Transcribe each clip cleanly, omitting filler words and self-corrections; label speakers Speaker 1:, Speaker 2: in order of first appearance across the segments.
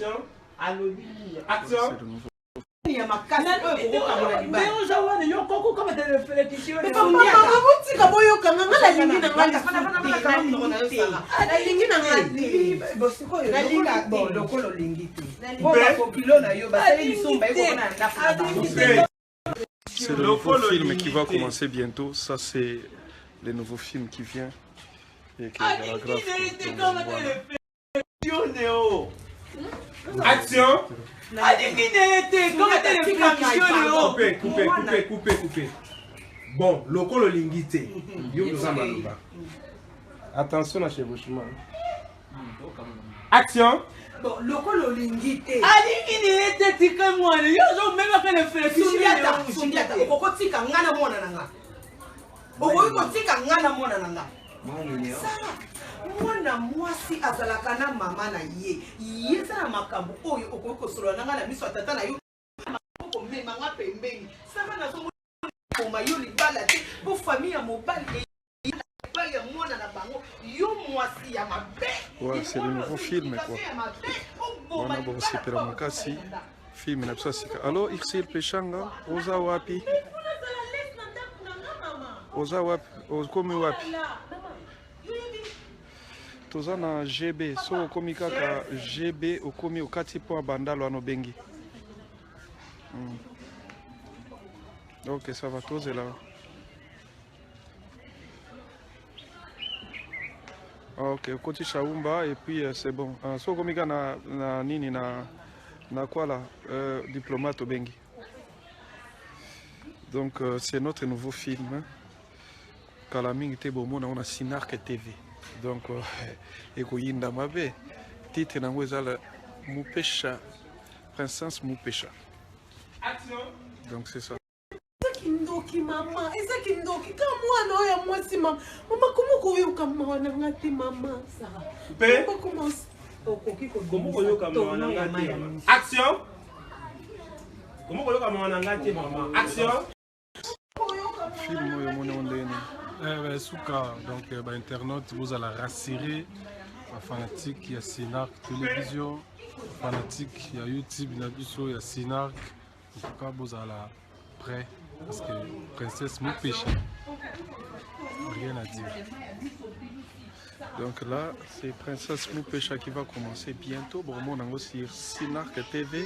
Speaker 1: Action. Action.
Speaker 2: C'est le nouveau film qui va commencer bientôt. Ça, c'est le nouveau film qui vient. Et qui est grave.
Speaker 1: Action. Coupez. Bon, local lingité. Attention à chez vous. Action.
Speaker 3: Bon, local lingité. Mwana mwasi azalaka na mama na ye yeza na makambo oyo okoko solo na ngana miso tata na yo ko mema nga pembeni sanga na so mo yo libala te bo famille ya mobali ba ya mwana na bango yo mwasi ya mabe.
Speaker 2: Ouais, c'est le nouveau film quoi. On a beaucoup super makasi film na psa sika. Alors Irsil Peshanga oza wapi? Oza wapi? Okomi wapi? Toza na GB, so okomi kaka GB okomi okati po bandalo ano bengi. Ok, ça va toze là. Ok, okoti Shaumba et puis c'est bon. So okomi kaka na nini na quoi là, diplomate au bengi. Donc c'est notre nouveau film. Kalamingi te bomo na on a Sinark TV. Donc, Ekoyinda Mabe, titre nango ezala Mupesha, Princesse Mupesha. Donc c'est ça.
Speaker 3: Kindoki mama, eza kindoki ka mwana oya mwasi mama. Mama komo koyoka mwana ngati mama sa.
Speaker 1: Pe?
Speaker 3: Komo koyoka
Speaker 1: mwana ngati mama. Action. Komo koyoka mwana ngati mama. Action.
Speaker 2: Film oyo mona ondeni.
Speaker 4: Souka, donc internaute, vous allez rassurer la fanatique, il y a Sinark Télévision, fanatique, il y a YouTube, il y a Sinark. En tout cas, vous allez prêt parce que Princesse Mupesha, rien à dire.
Speaker 2: Donc là, c'est Princesse Mupesha qui va commencer bientôt. Bon, on a aussi Sinark TV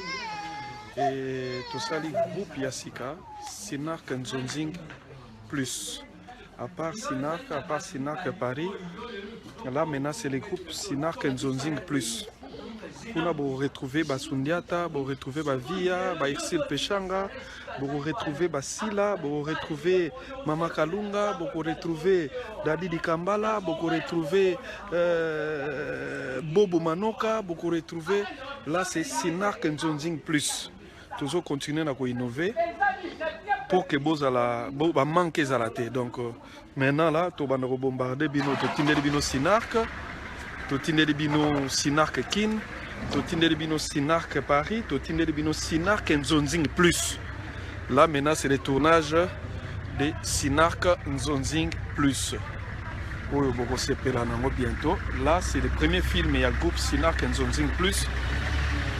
Speaker 2: et tout ça, les groupes Yassika, Sinark Nzonzing Plus. À part Sinark Paris, là maintenant c'est le groupe Sinark Nzonzing Plus. On a beau retrouver Basundiata, beau retrouver Via, Irsil Peshanga, beau retrouver Sila, beau retrouver Mama Kalunga, beau retrouver Dadi Dikambala, beau retrouver Bobo Manoka, beau retrouver. Là c'est Sinark Nzonzing Plus. Toujours continuer à innover. Pour que vous manquez à la tête. Donc maintenant là, tu vas bombarder bino, tu tindé bino Sinark, tu tindé bino Sinark Kin, tu tindé bino Sinark Paris, tu tindé bino Sinark Nzonzing Plus. Là maintenant c'est le tournage de Sinark Nzonzing Plus. Oyo boko sepela nango bientôt. Là c'est le premier film et le groupe Sinark Nzonzing Plus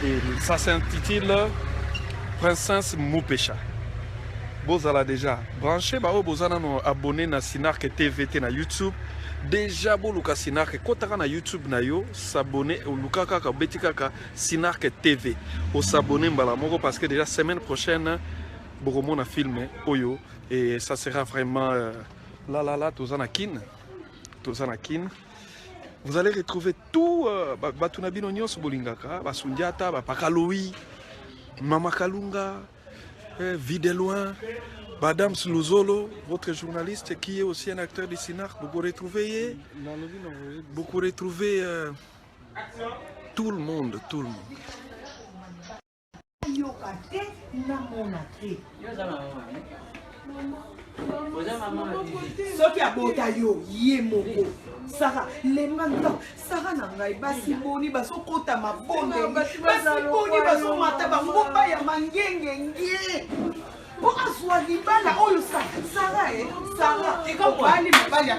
Speaker 2: et ça s'intitule Princesse Mupesha. Bozala déjà branché, bozala no abonné na Sinark TV na YouTube. Déjà boluka Sinark kotaka na YouTube na yo, s'abonner au luka kaka beti kaka Sinark TV. O s'abonner mbala moko parce que déjà semaine prochaine bokomo na filmé oyo et ça sera vraiment là tozana kin. Tozana kin. Vous allez retrouver tout batunabino nyos bolingaka, basundiata, Pakaloui, Mama Kalunga, Vide loin, Madame Sluzolo, votre journaliste qui est aussi un acteur de Sinark, vous retrouvez tout le monde.
Speaker 3: Soki abota yo ye moko Sara lemanga Sara na ngai basi boni baso kota mabonde basi boni baso mata bango ba ya mangenge ngie po azwa libala oyo Sarah obali mobali ya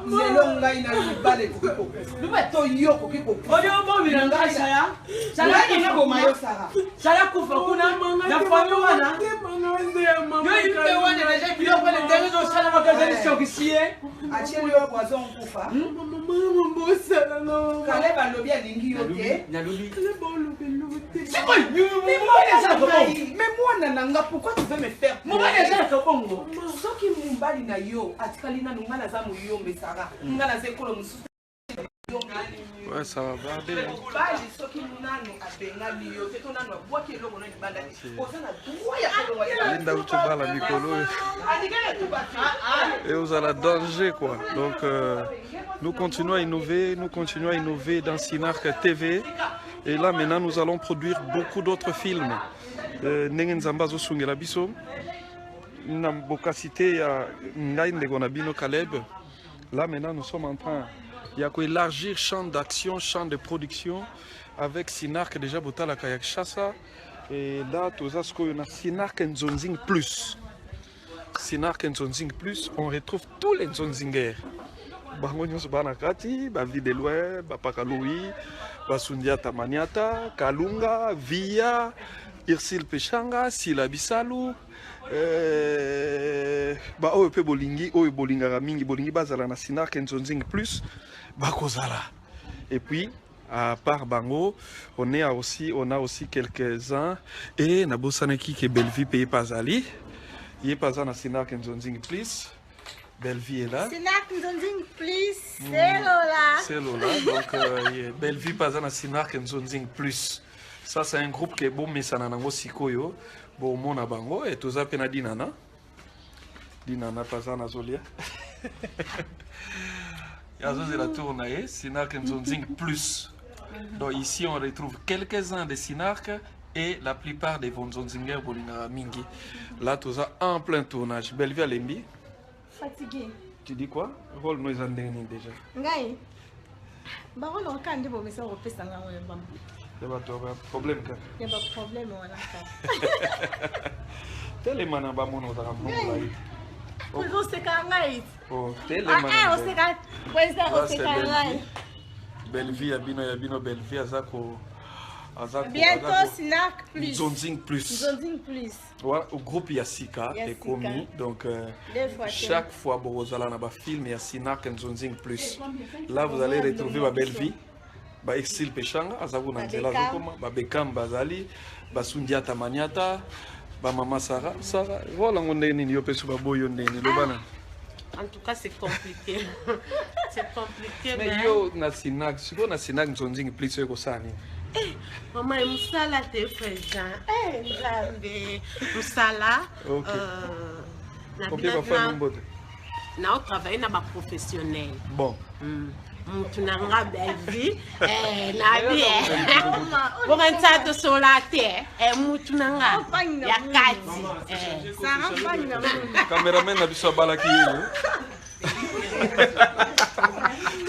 Speaker 3: lelo ngai na libala toyo koki acheli yo poison kufa kale balobi alingi yo te mais mwana nanga pourquoi tu veux me faire soki mobali na yo atikali nanu nga naza moyombe Sarah nga naza ekolo mosusu
Speaker 2: Ouais, ça va barder. Linda Uchubala Mikolo. Et vous allez danger quoi. Donc nous continuons à innover dans Sinark TV. Et là maintenant nous allons produire beaucoup d'autres films. Nengen Zambazo Sungela Biso. Nambokasité ya Ngaïn Legonabino Caleb. Là maintenant nous sommes en train. Il y a qu'à élargir champ d'action, champ de production avec Sinark déjà Botala Kayak Chassa. Et là, tout ça, on a Sinark Nzonzing Plus. Sinark Nzonzing Plus, on retrouve tous les Nzonzingers. Bangonyos Banakati, Bavideloé, Bapakaloui, Basundia Tamaniata, Kalunga, Via, Irsil Pechanga, Sila Bisalou. Ba oyo pe bolingi oyo bolingaka mingi bolingi bazala na Sinark Nzonzing Plus bakozala. Et puis à part bango on a aussi quelques-uns et na bosanaki ke Bellevie paye pazali yé pas na Sinark Nzonzing Plus. Bellevie est là.
Speaker 5: Sinark Nzonzing Plus, c'est Lola.
Speaker 2: C'est Lola. Donc Bellevie pas na Sinark Nzonzing Plus. Ça c'est un groupe qui est bon mais ça nango sikoyo. Bon, mon abango et tout ça pena dinana pas na zolia. Yazo de la tournaye Sinark Nzonzing Plus. Donc ici on retrouve quelques-uns des Sinark et la plupart des Nzonzinger Bolina Mingi. Là tout ça en plein tournage. Bellevie Lembi.
Speaker 5: Fatigué.
Speaker 2: Tu dis quoi? Rôle nous en dernier déjà.
Speaker 5: Ngai. Bah on a quand même ça repère ça là on
Speaker 2: Il y a un problème.
Speaker 5: Il y a un problème, on a
Speaker 2: Télémana ba mono da mono.
Speaker 5: On se cangaït.
Speaker 2: Oh, télémana.
Speaker 5: Ah, on se cangaït. On se cangaït.
Speaker 2: Bellevie Abino Bellevie Azako.
Speaker 5: Bientôt Sinark Plus.
Speaker 2: Nzonzing Plus.
Speaker 5: Nzonzing Plus.
Speaker 2: Voilà, au groupe Yassika est commis. Donc chaque fois Borozala na ba film il y a Sinark Nzonzing Plus. Là vous allez retrouver ma Bellevie. Ba Exil Pechanga azabu na nzela zokoma ba Bekam Bazali ba Sundia Tamaniata ba Mama Sarah voilà ngonde nini yo pesu ba boyo ndeni lobana.
Speaker 6: En tout cas c'est compliqué. C'est compliqué
Speaker 2: mais yo na Sinark siko na Sinark Nzonzing Plus yo kosani.
Speaker 6: Maman musala te présent. Jambe musala na travailler na ba professionnel.
Speaker 2: Bon.
Speaker 6: Mutunanga Bellevie na bien pour un tas de solate mutunanga ya kati
Speaker 2: cameraman na biso balaki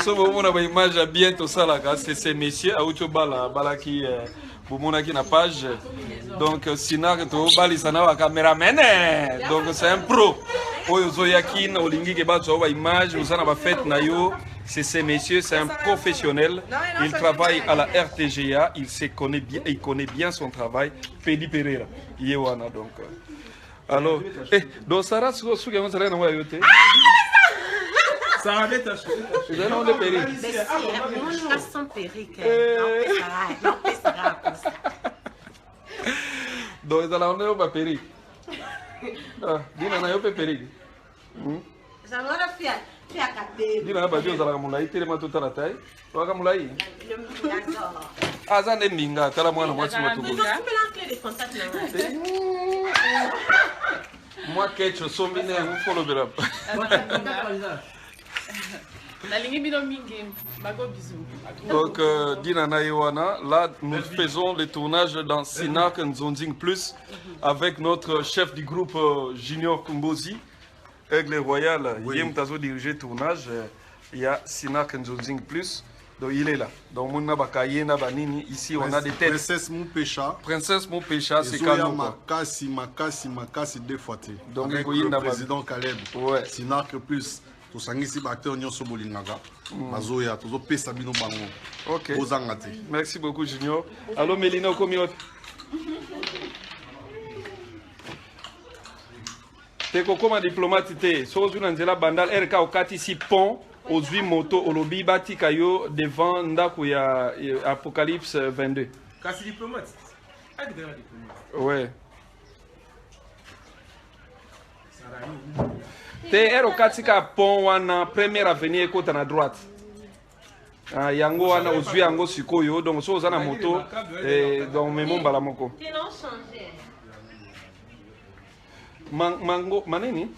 Speaker 2: so bon on a image bientôt ça là c'est ces messieurs a ucho balaki bomonaki na page donc Sinark to balisana wa cameraman donc c'est un pro oyo zoyakin olingi ke bazo wa image usana ba fête na yo. C'est ces messieurs, c'est un professionnel. Il travaille à la RTGA, il connaît bien son travail. Pedi Pereira, Yewana donc. Alors, donc Sarah, ce que vous avez dit,
Speaker 1: Sarah, tu
Speaker 2: as nom de Péri.
Speaker 6: Mon sans Péri.
Speaker 2: Donc, vous avez nom de Péri. Dina na yo Péri.
Speaker 6: Ça va la fiat.
Speaker 2: Dina ba dio zala mulai tele matuta la tai. Waka mulai. Azane minga tala mwana mwasi matuko. Moi kecho sombine un follow bela. Donc Dina na Yowana, là nous faisons le tournage dans Sinark Nzonzing Plus avec notre chef du groupe Junior Kumbozi. Aigle Royal, il y a dirigé le tournage, il y a Sinark Nzonzing Plus. Donc il est là. Donc mon nabakaye nabanini ici on a des têtes.
Speaker 7: Princesse Moupécha.
Speaker 2: Princesse Moupécha c'est
Speaker 7: canon. Makasi deux fois.
Speaker 2: Donc
Speaker 7: avec le président Caleb.
Speaker 2: Ouais.
Speaker 7: Sinark plus to sangisi acteur nyonso bolingaka. Mazoya tozo pesa bino bango.
Speaker 2: OK.
Speaker 7: Ozangate.
Speaker 2: Merci beaucoup Junior. Allô Mélina Komiot. Teko comme diplomate te. So zuna nzela bandal RK okati si pont. Ozwi moto olobi bati kayo devant ndako ya Apocalypse 22.
Speaker 1: Kasi diplomate. Ah, diplomate.
Speaker 2: Ouais. Te ero katika pont wana première avenue ekota na droite. Ah yango wana ozwi yango sikoyo donc so ozana moto donc memo mbala moko. Mango manini?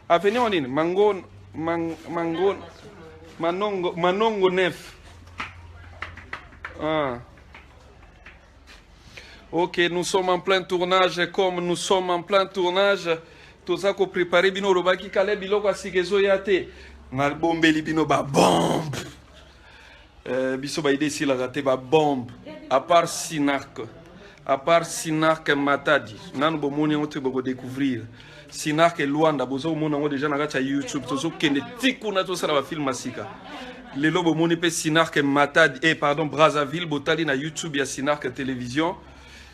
Speaker 2: Avenue wanini? Manongo Nef. Ah. Ok, nous sommes en plein tournage. Comme nous sommes en plein tournage, tout ça qu'on prépare bino robaki kale biloko asikezo yate. Na bombeli bino ba bombe. Biso ba ide si la raté ba bombe. À part Sinark. À part Sinark Matadi. Nan bo moni on te bo découvrir. Sinark et Luanda bozo mona ngo déjà na kati ya YouTube tozo kende tikuna to sala ba film masika. Lelo bo moni pe Sinark Matadi pardon Brazzaville botali na YouTube ya Sinark télévision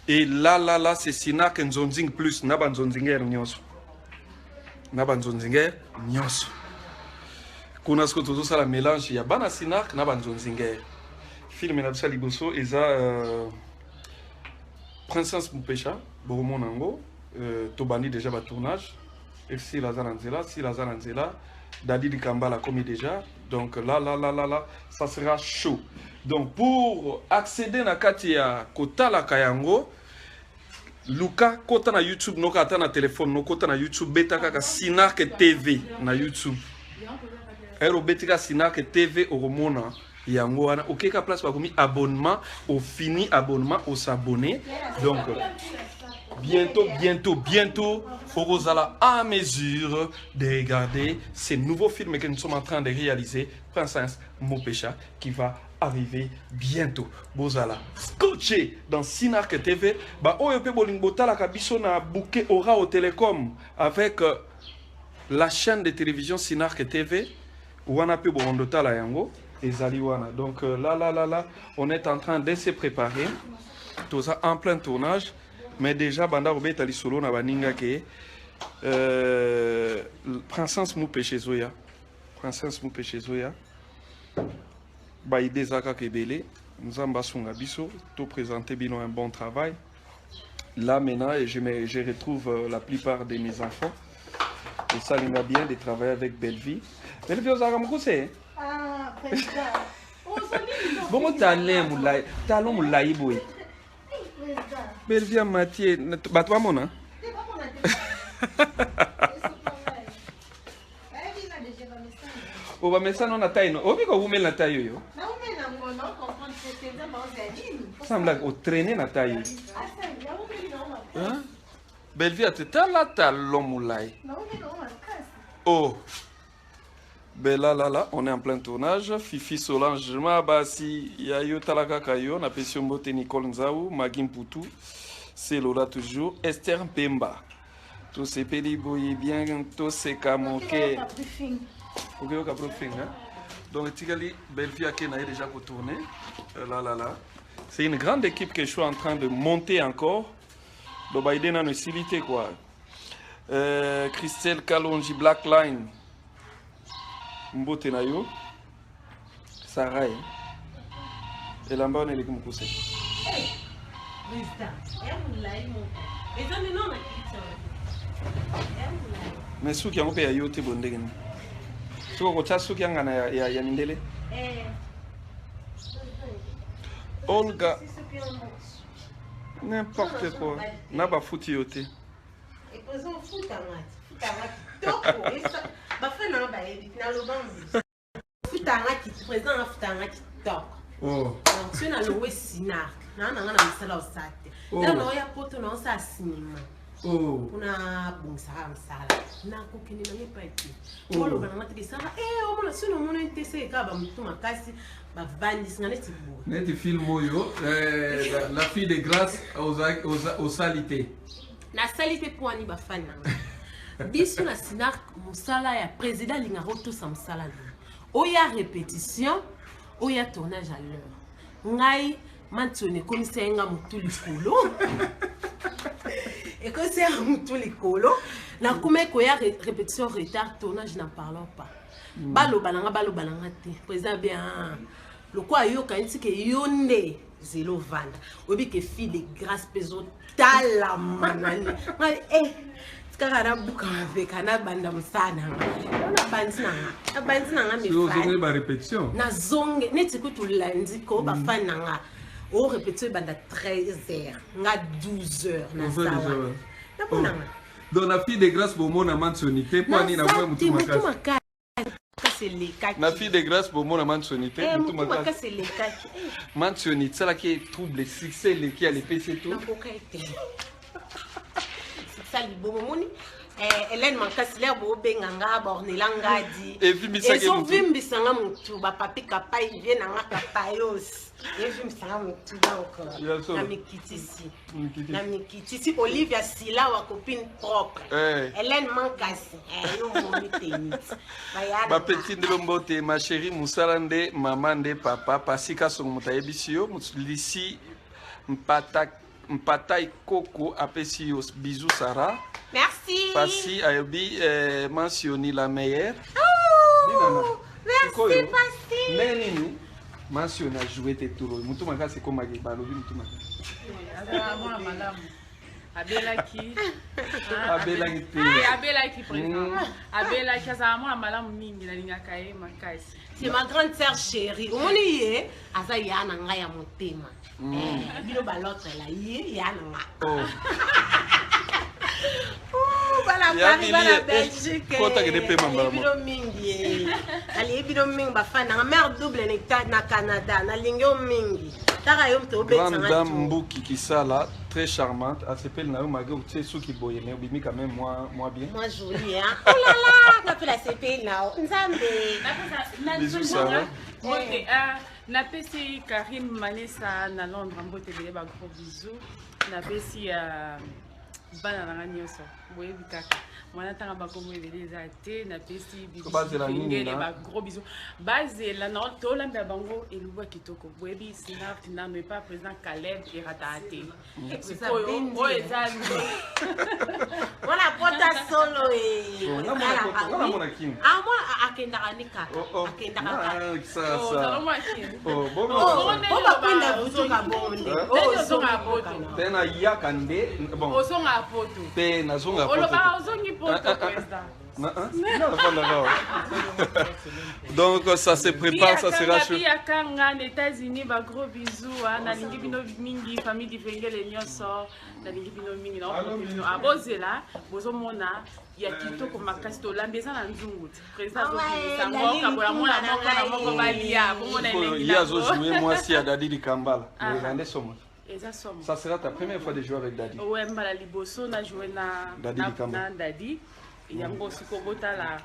Speaker 2: et là c'est Sinark Nzonzing plus na ba Nzonzinger nyonso. Na ba Nzonzinger nyonso. Kuna sko tozo sala mélange ya bana Sinark na ba Nzonzinger. Film na tsali boso eza Princesse Moupécha bo mona ngo Tobani déjà va tournage et si la Zananzela Dadi di Kambala commis déjà donc là ça sera chaud donc pour accéder na katia kota la kayango Luka kota na YouTube no kata na téléphone no kota na YouTube beta kaka Sinark TV na YouTube ero betika Sinark TV oromona yango wana okeka place ba komi abonnement au fini abonnement au s'abonner donc bientôt, Forozala à mesure de regarder ces nouveaux films que nous sommes en train de réaliser. Princesse Moupécha qui va arriver bientôt. Bozala, scotché dans Sinark TV. Bah, oyope bolingbota la kabiso na bouquet aura au télécom avec la chaîne de télévision Sinark TV. Wana pe borondota la yango. Et Zaliwana. Donc là, on est en train de se préparer. Tout ça en plein tournage. Mais déjà, banda robeta li solo na baninga ke Princesse Moupécha Zoya. Princesse Moupécha Zoya. Ba ide zaka kebele. Nzamba sunga biso. To présenter bino un bon travail. Là maintenant, je retrouve la plupart de mes enfants. Et ça l'aimerait bien de travailler avec Bellevie. Bellevie ozaka mukuse.
Speaker 5: Ah, président.
Speaker 2: Bon talent moulai boy. Bellevie Mathieu, batwa mona. Oba mesa non atai no. Obi ko umel na tayo yo.
Speaker 5: Na umel na mono comprendre que c'est dans Zanini.
Speaker 2: Semble au traîner na tayo. Hein? Bellevie ateta la talon moulai. Oh. Ben là, on est en plein tournage. Fifi Solange, Mabasi, Yayo Talaka Kayo, Napesio Mbote Nicole Nzaou, Magim Poutou, c'est Lola toujours, Esther Pemba. Tous ces pélis boyés bien, tous ces camoquets. Ok, ok, hein? Donc, Tigali, Bellevie Akena est déjà retourné. Là. C'est une grande équipe que je suis en train de monter encore. Donc, Biden a une civilité, quoi. Christelle Kalonji, Blackline. Mbote na yo Sarai elamba on eleki mukuse mais suki yango pe ya yo te bondenge ni soko kocha suki yanga na ya mindele Olga n'importe quoi na ba futi yo te
Speaker 6: Donc, si on a loué Sinark, on a un salaire au sac. Là, on a poto, on a un cinéma.
Speaker 8: Oh.
Speaker 6: Una bon ça msala. Na kokini na ngepa eti. Olo bana matiki sala omona sino mona ntese ka ba mutu makasi ba vandi singane tibo.
Speaker 8: Neti film oyo la fille de grâce aux salités.
Speaker 6: Na salité pour ani ba fana. Biso na sinak musala ya président lingaro to sa musala. Oya répétition, oya tournage à l'heure. Ngai mantone commissaire nga mutu likolo. Et que c'est un mutu likolo, na kume ko ya répétition retard tournage n'en parlons pas. Balo balanga te. Président bien le quoi yo kanti ke yonde zelo vanda. Obi ke fille de grâce peso tala manani. Kaka buka avec ana banda msana. Ona bantina nga me fa.
Speaker 8: Zonge ba répétition.
Speaker 6: Na zonge neti ko tulandi ko ba fana nga. O répétition banda 13h, nga 12h na sawa. Na pona nga.
Speaker 8: Donc la fille de grâce pour mon amantionité pour ani na moi mutu makasi. La fille de grâce pour mon amantionité mutu makasi
Speaker 6: le kaki.
Speaker 8: Mantionité ça là qui est trouble succès le qui a les PC tout.
Speaker 6: Libomoni Hélène Mankasile bo benganga bornela ngadi
Speaker 8: ezo
Speaker 6: vimbisanga mutu ba papi kapa ivie na ngaka payos evimbisanga mutu donc na mikitisi Olivia Sila wa copine propre Hélène Mankasi no momi tennis
Speaker 8: ba petit ndelombote ma chérie musalande maman de papa pasika so mutayebisio mutlisi Mpatai Coco apprécie bisous Sarah.
Speaker 6: Merci.
Speaker 8: Passi Ayobi mentionné la meilleure.
Speaker 6: Oh, merci Passi.
Speaker 8: Neni mentionné jouer tes tours. Mutumaka c'est comme Magé Balobi Mutumaka.
Speaker 9: Abelaki.
Speaker 6: Abelaki
Speaker 9: président. Abelaki azamona malamu mingi na lingaka ye makasi.
Speaker 6: C'est ma grande sœur chérie. Omoni ye aza yana nga ya motema. Bino balotre la ye yana nga. Bala Paris bala Belgique.
Speaker 8: Kota ke depe mamba.
Speaker 6: Bino mingi. Ali bino mingi bafana nga mère double nectar na Canada na lingyo mingi. Tara yo mto obetsa nga.
Speaker 8: Grande dame Mbuki Kisala, très charmante. Elle s'appelle Nayo Magé, tu sais sou qui boye mais obimi quand même moi bien.
Speaker 6: Moi jolie hein. Oh là là, on appelle la CP là. Nzambe.
Speaker 8: Bisous Sarah.
Speaker 9: OK, na pesi Karim Manessa na Londres mbote bele ba gros bisous. Na pesi bana na nyonso. Boye bikaka. Mwana tanga ba komo ebele za te na pesi bisous. Ba gros bisous. Bazela na tolamba bango eluwa kitoko. Boye bi sinap na me pas président Caleb et Ratate. C'est quoi o ezali.
Speaker 6: Voilà pota solo e.
Speaker 8: Ona mona kin.
Speaker 6: Ah moi akenda kanika. Akenda kaka.
Speaker 8: Ça.
Speaker 9: Oh
Speaker 8: bon.
Speaker 6: Ba kwenda butuka bonde.
Speaker 9: Oh zonga poto.
Speaker 8: Tena yakande bon.
Speaker 9: O zonga poto.
Speaker 8: Pe na zonga
Speaker 9: poto.
Speaker 8: O
Speaker 9: ba zongi poto président.
Speaker 8: Non, donc ça se prépare, ça sera chaud.
Speaker 9: En États-Unis, bah gros bisous. Na lingi bino mingi famille di Vengele nyonso. Na lingi bino mingi na bino abozela, bozo mona ya kitoko makasi to lambeza na nzungu. Président zo sango kabola mona moko na moko balia. Bongo na lingi.
Speaker 8: Il y a zo jouer moi si à Dadi di Kambala. Regardez ça moi.
Speaker 9: Ça
Speaker 8: sera ta première fois de jouer avec Dadi.
Speaker 9: Ouais, mbala liboso na jouer na Dadi. Yango siko botala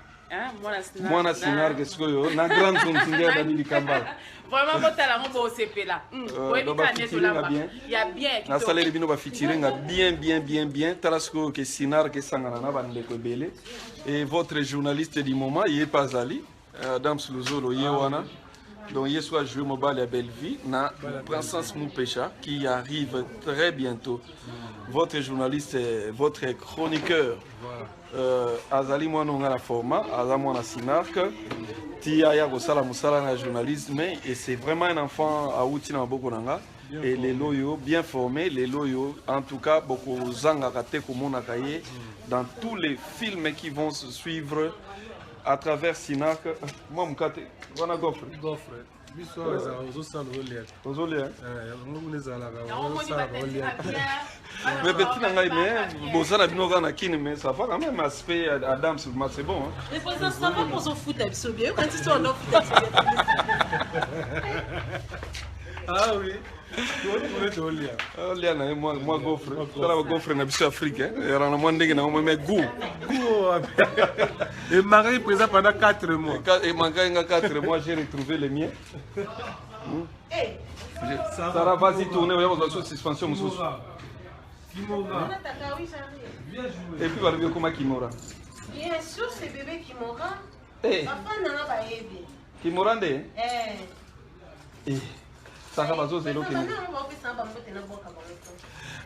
Speaker 8: mwana sinar que sikoyo na grande continue Dadi di Kambala.
Speaker 9: Vraiment botala mo bo sepela. Ouais bikane to la ya bien
Speaker 8: na salaire bino ba fitirenga bien talasco que sinar que sangana na bande ko belé et votre journaliste du moment il est pas Ali Adam Sluzolo yewana. Donc hier soir je mobile à Belleville na Princesse Moupécha qui arrive très bientôt. Votre journaliste, votre chroniqueur, Azali Mouano la format, Azamou na Sinark, Tia Yagosala Moussala na journalisme et c'est vraiment un enfant à Outina Bokonanga. Et les loyaux bien formés, les loyaux en tout cas beaucoup zanga kate komona kaye dans tous les films qui vont se suivre à travers Sinark. Moi mkate, wana gofre.
Speaker 4: Biso ozo sala olia.
Speaker 8: Ozo lia.
Speaker 4: Ngomune zala ga ozo sala olia.
Speaker 8: Mais petit nanga mais bon ça na bino kana kini mais ça va quand même aspect Adam sur le c'est bon hein.
Speaker 6: Mais pour ça ça va pour son foot absolument quand ils sont en foot.
Speaker 4: Ah oui.
Speaker 8: Olia na moi gofre. Tala gofre na biso Afrique. Era na moi ndenge na moi mais goût.
Speaker 4: Et Marie est présent pendant 4 mois.
Speaker 8: Et Marie a 4 mois, j'ai retrouvé les miens. Sarah, vas-y tourner, on va voir la suspension.
Speaker 4: Kimora.
Speaker 8: Et puis, on va voir comment Kimora.
Speaker 6: Bien sûr, c'est bébé Kimora.
Speaker 8: Eh.
Speaker 6: Papa n'a pas aidé.
Speaker 8: Kimora nde?
Speaker 6: Eh.
Speaker 8: Sarah, vas-y, c'est l'eau qui nous.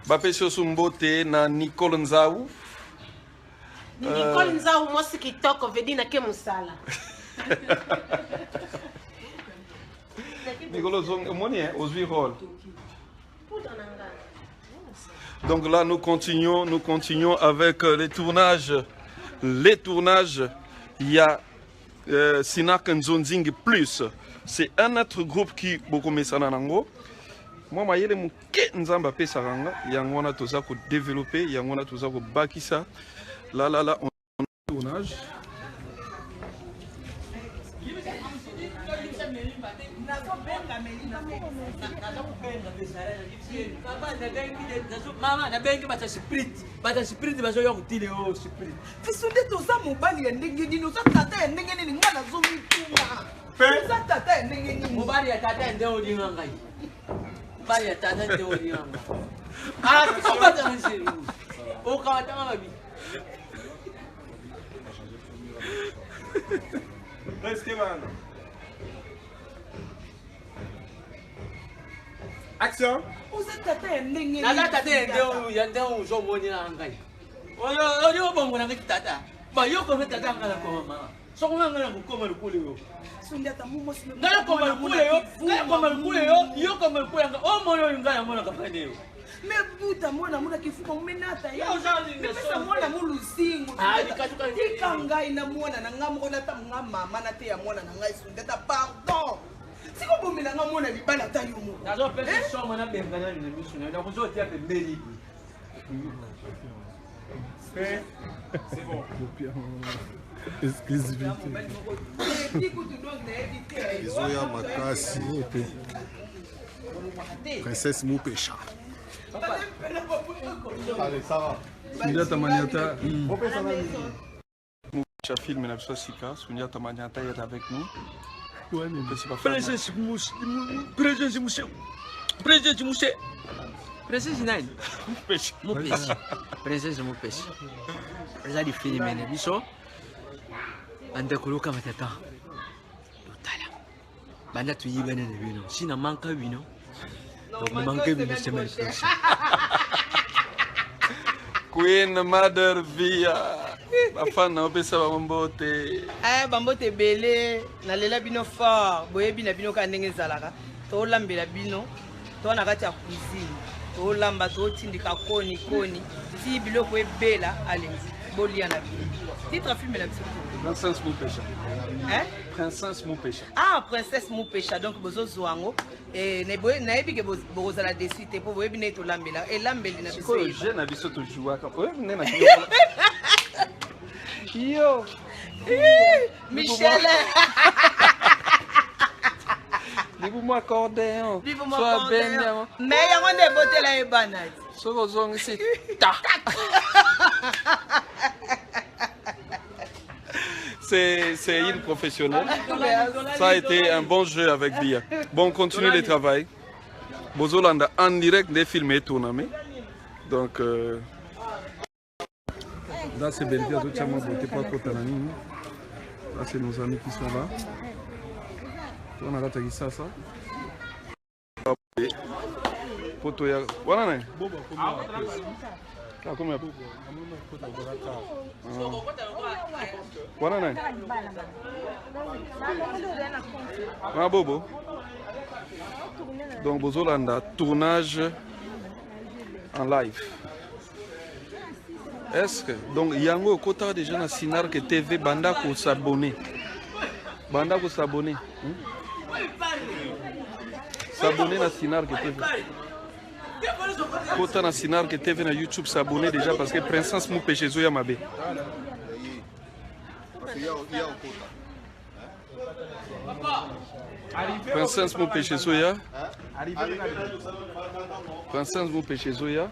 Speaker 8: Bapesi osu mbote na Nicole Nzau.
Speaker 6: Nicole Nzau, moi, c'est kitoko, veut dire que musala.
Speaker 8: Nicole Nzau, donc là, nous continuons avec les tournages. Les tournages, il y a Sinak Nzonzing Plus. C'est un autre groupe qui beaucoup met ça dans l'ango. Moi, je suis Nzamba Pesaranga. Il y a un tout ça pour développer, il y a un tout ça pour bâtir ça. Là, on a un tournage.
Speaker 10: Mama, na bengi bata sprit bazoya kutile o sprit.
Speaker 3: Fisunde toza mobali ya ndenge nini, oza tata ya ndenge nini, nga nazomituma. Oza tata ya ndenge nini.
Speaker 10: Mobali ya tata nde olinga ngai. Mobali ya tata nde olinga ngai. Ah, kokata nsiri. Okawata mabi.
Speaker 1: Restez man. Action.
Speaker 3: Oza tata ya ndenge nini.
Speaker 10: Nala tata ya nde o zo moni na ngai. Oyo bongo na tata. Ba yo ko tata ngala ko mama. So ko ngala ko koma lukule yo.
Speaker 3: Sundata mumo sime.
Speaker 10: Ngala ko lukule yo. Ngala ko lukule yo. Yo ko lukule nga. O moyo ngala mona ka pande yo.
Speaker 3: Me buta mwana muna kifuka umenata ya.
Speaker 10: Yo zali
Speaker 3: me pesa mwana muluzingu.
Speaker 10: Ah, dikatuka
Speaker 3: tika ngai na mwana na ngamo na ta mama na te ya mwana na ngai sundata pardon. Siko bomela nga mwana libala ta yo mo.
Speaker 10: Nazo pesa soma na benga na ni misu na kuzo tia pembeni.
Speaker 1: C'est bon.
Speaker 4: Exclusivité.
Speaker 7: Izoya Makasi. Princesse Moupécha. Allez, ça va.
Speaker 8: Sundiata Maniata. Moupécha film na biso sika. Sundiata Maniata est avec nous.
Speaker 4: Ouais, mais
Speaker 10: Princesse Mousse. Princesse Mousse. Princesse Mousse. Princesse nani? Moupécha. Princesse Moupécha. Eza di phénomène biso. Ande kuluka matata. Totala. Banda tuyibane na bino. Sina manka bino. Donc manque bino semaine prochaine.
Speaker 8: Queen Mother Via. Bafana opesa bambote.
Speaker 3: Bambote belé na lela bino fort. Boyebi na bino ka ndenge ezalaka. To lambela bino. To na kati ya cuisine. To lamba to tindika koni. Ti biloko ebela allez. Bolia na bino. Titre film la biso.
Speaker 8: Princesse Moupécha.
Speaker 3: Hein?
Speaker 8: Princesse Moupécha.
Speaker 3: Ah, Princesse Moupécha. Donc, bozo zwango. Et na ebi ke bozo la dessus te po boyebi ne to lambela. Et lambeli na biso.
Speaker 8: Ko je na biso to jouer ka. Ouais, venez na Yo.
Speaker 3: Michel.
Speaker 8: Dis-moi accordéon.
Speaker 3: Dis-moi accordéon. Mais yango nde botela ebana.
Speaker 8: Soko zong c'est ta. C'est une professionnelle. Ça a été un bon jeu avec Bia. Bon, on continue le travail. Bozolanda en direct des films et tournaments. Donc, là c'est Belgique, pas trop tanani. Là c'est nos amis qui sont là. On a raté ça. Poto ya. Voilà, ah, combien? Voilà, ah, bobo. Donc, Bozolanda, tournage en live. Est-ce que. Donc, il y a un côté des gens à Sinar que TV Banda pour s'abonner. Banda pour s'abonner. S'abonner à Sinar que TV. Kota na Sinar que TV na YouTube s'abonner déjà parce que Princesse Moupécha Zoya Mabé. Princesse mon péché soya. Princesse mon péché soya.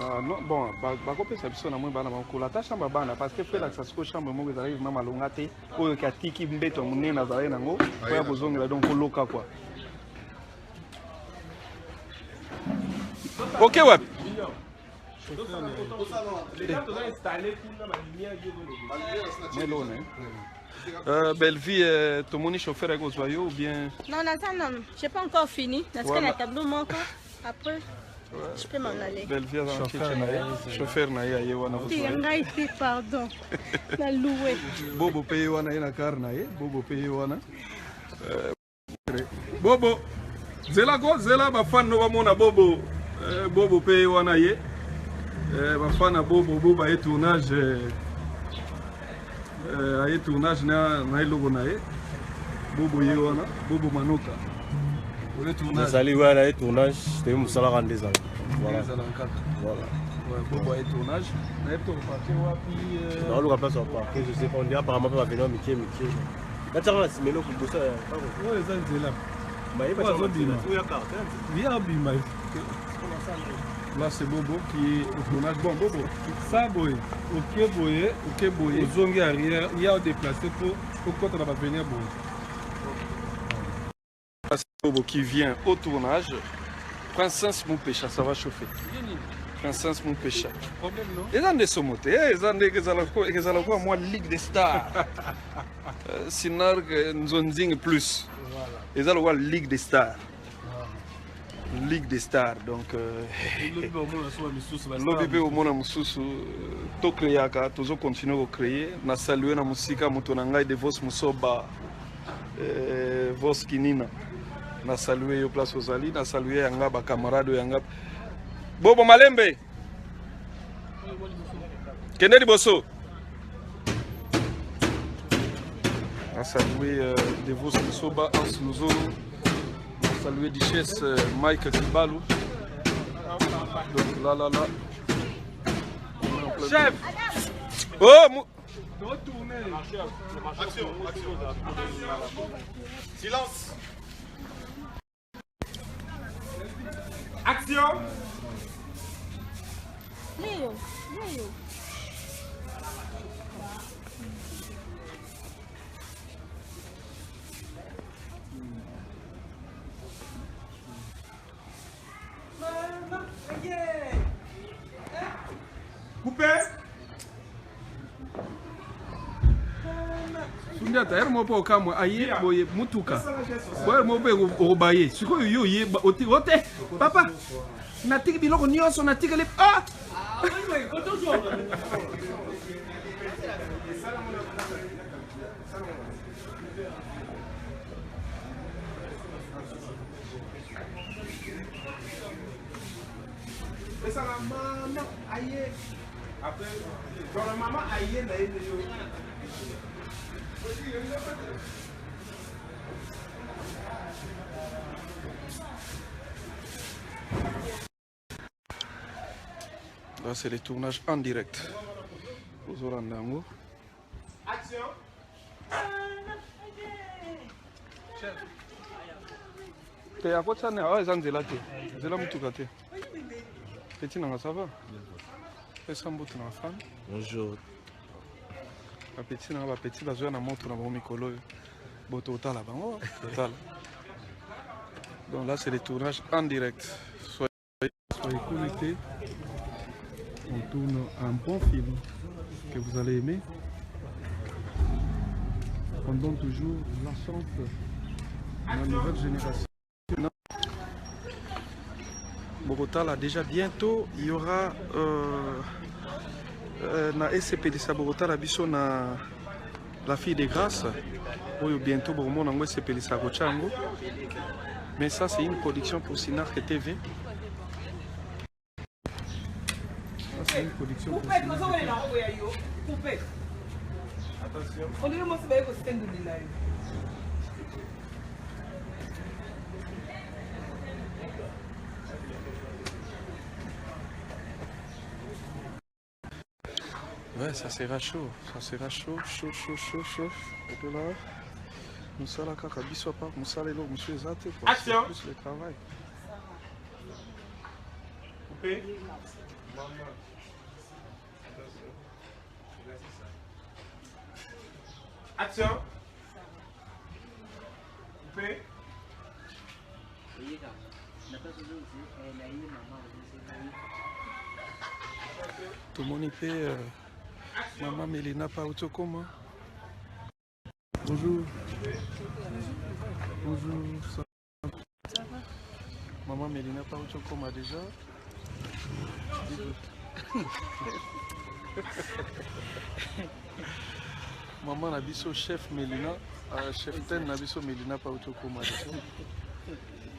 Speaker 8: Ah non, bon, bakope sa biso na mwe bana makula ta chambre bana parce que fait la ça ko chambre moko ezali mama longa te oyo ka tiki mbeto munene azali nango po ya kozongela donc koloka quoi. OK ouais. Belle-Vie, ton moni chauffeur avec Oswayo ou bien?
Speaker 5: Non, non, j'ai pas encore fini. Parce que le tableau manque. Après, je peux m'en aller.
Speaker 8: Belle-Vie, chauffeur naïa yewana.
Speaker 5: Pardon. La loué.
Speaker 8: Bobo paye wana na car naïe. Bobo paye wana. Bobo. Zela ko zela ba fan no ba mona Bobo. Bobo paye wana ye. Ba fan Bobo Bobo et tournage. Aye tournage na logo naïe. Bobo ye wana. Bobo Manoka.
Speaker 11: Nazali wana et tournage. C'était musala rendre ça. Voilà. Voilà.
Speaker 8: Bobo et tournage. Na to partir wapi?
Speaker 11: Dans le place au parc. Je sais pas on dit apparemment pas venir Mickey. Là tu as simelo pour ça.
Speaker 4: Ouais, ça c'est là.
Speaker 8: Là c'est Bobo qui est au tournage. Bon Bobo, ça boy, ok boy, zongi arrière, il y a déplacé pour quand on va venir boy. C'est Bobo qui vient au tournage. Princesse mon pécha, ça va chauffer. Princesse mon pécha.
Speaker 4: Problème non?
Speaker 8: Et dans des somotes, ils ont des que moi Ligue des Stars. Sinark Nzonzing plus. Ils ont la Ligue des Stars. Ligue des Stars, donc l'OBP au monde mususu to créaka toujours continuer à créer na saluer na musika mutonanga de vos musoba vos kinina na saluer yo place ozali na saluer yanga ba camarade yanga Bobo Malembe kende liboso na saluer de vos musoba en Luzolo. Saluer Duchesse Mike Kibalou. Donc là. Chef! Oh!
Speaker 1: Retournez! Action! Silence! Action!
Speaker 5: Léo.
Speaker 1: Coupé.
Speaker 8: Sundiata er mo po kamwa aye boye mutuka. Boye mo be obaye. Siko yo ye ote papa. Na tiki biloko nyonso na tiki le ah.
Speaker 1: Esa la mama aye. Après, dans la maman aye na ye yo.
Speaker 8: Là c'est les tournages en direct. Aux Orandango.
Speaker 1: Action.
Speaker 8: Te akota ne awa ezanzela te. Zela mutuka te. Petit nanga ça va? Pesa mbote na femme.
Speaker 11: Bonjour.
Speaker 8: Ba petit nanga ba petit bazoya na moto na mikolo. Boto otala bango, total. Donc là c'est les tournages en direct. Soyez connectés. On tourne un bon film que vous allez aimer. On donne toujours la chance à la nouvelle génération. Bogota là déjà bientôt il y aura na SCP de Bogota la biso na la fille de grâce où bientôt Bormon en SCP de Sagochango. Mais ça c'est une production pour Sinark TV. Ça c'est une production pour Sinark TV.
Speaker 2: Ouais, ça sera chaud. Ça sera chaud. Et puis là, nous sommes là, quand nous sommes pas, nous sommes là, monsieur Zate.
Speaker 1: Action.
Speaker 2: Plus le travail.
Speaker 1: Coupé. Action. Coupé.
Speaker 2: Tout le monde fait Maman Mélina Pautokoma. Bonjour. Bonjour. Ça va? Maman Mélina Pautokoma déjà. Maman Nabiso chef Mélina, chef ten Nabiso Mélina Pautokoma déjà.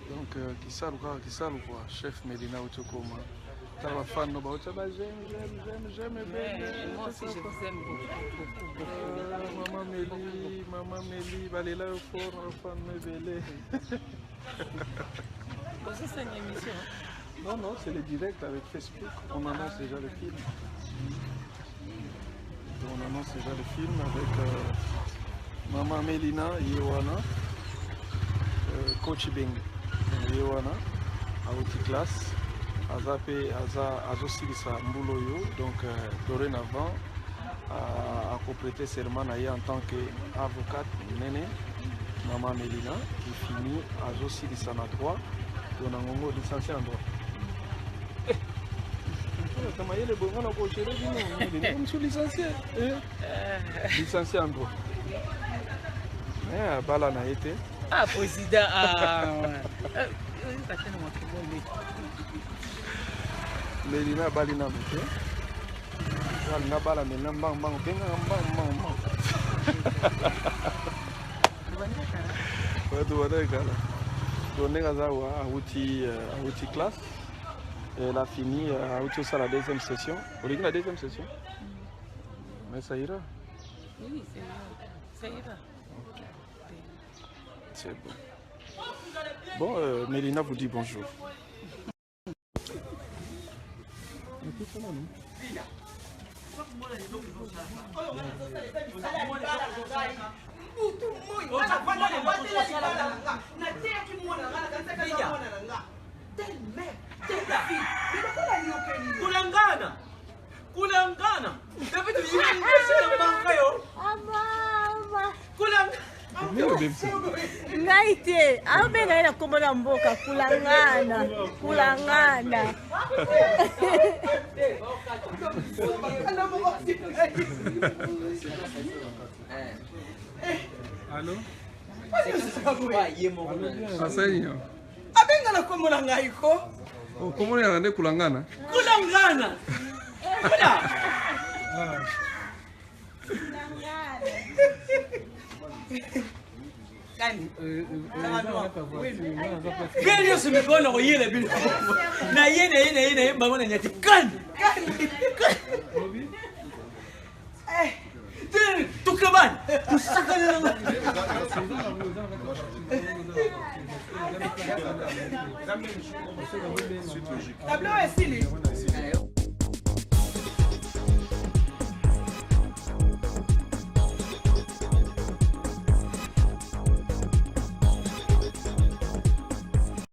Speaker 2: Donc qui ça quoi, chef Mélina Pautokoma. T'as la fan no bah j'aime
Speaker 9: moi aussi je vous aime beaucoup.
Speaker 2: Maman Mélie, balé là au fort, fan me belé.
Speaker 9: C'est une émission.
Speaker 2: Non, c'est le direct avec Facebook. On annonce déjà le film. Avec Maman Mélina Yewana, Coach Bing Yewana, à haute classe. Azosilisa Mbouloyo, donc dorénavant, à compléter serment en tant qu'avocate Néné, Maman Mélina, qui finit Azosilisa na droit, on a un licencié en droit. Licencié en droit. Bala n'a été.
Speaker 10: Ah, président.
Speaker 2: Mélina Balina Mouté. Balina Bala Mélina Bang Bang Bang. À outil classe. Elle a fini à outil ça la deuxième session. Vous voulez la deuxième session? Mais ça ira.
Speaker 9: Oui, ça ira.
Speaker 2: C'est bon. Bon, Mélina vous dit bonjour.
Speaker 10: Kulangana.
Speaker 5: Ngai te, abe na ina kombo na mboka kulangana.
Speaker 2: Allô?
Speaker 3: Asenyo. Abenga na kombo na ngai ko?
Speaker 2: Oh, kombo na nde kulangana?
Speaker 3: Kulangana.
Speaker 10: Bien sûr, mais on a eu les billes. Naïe, maman n'a dit can. Tout le monde. Tout ça
Speaker 3: Tableau est stylé.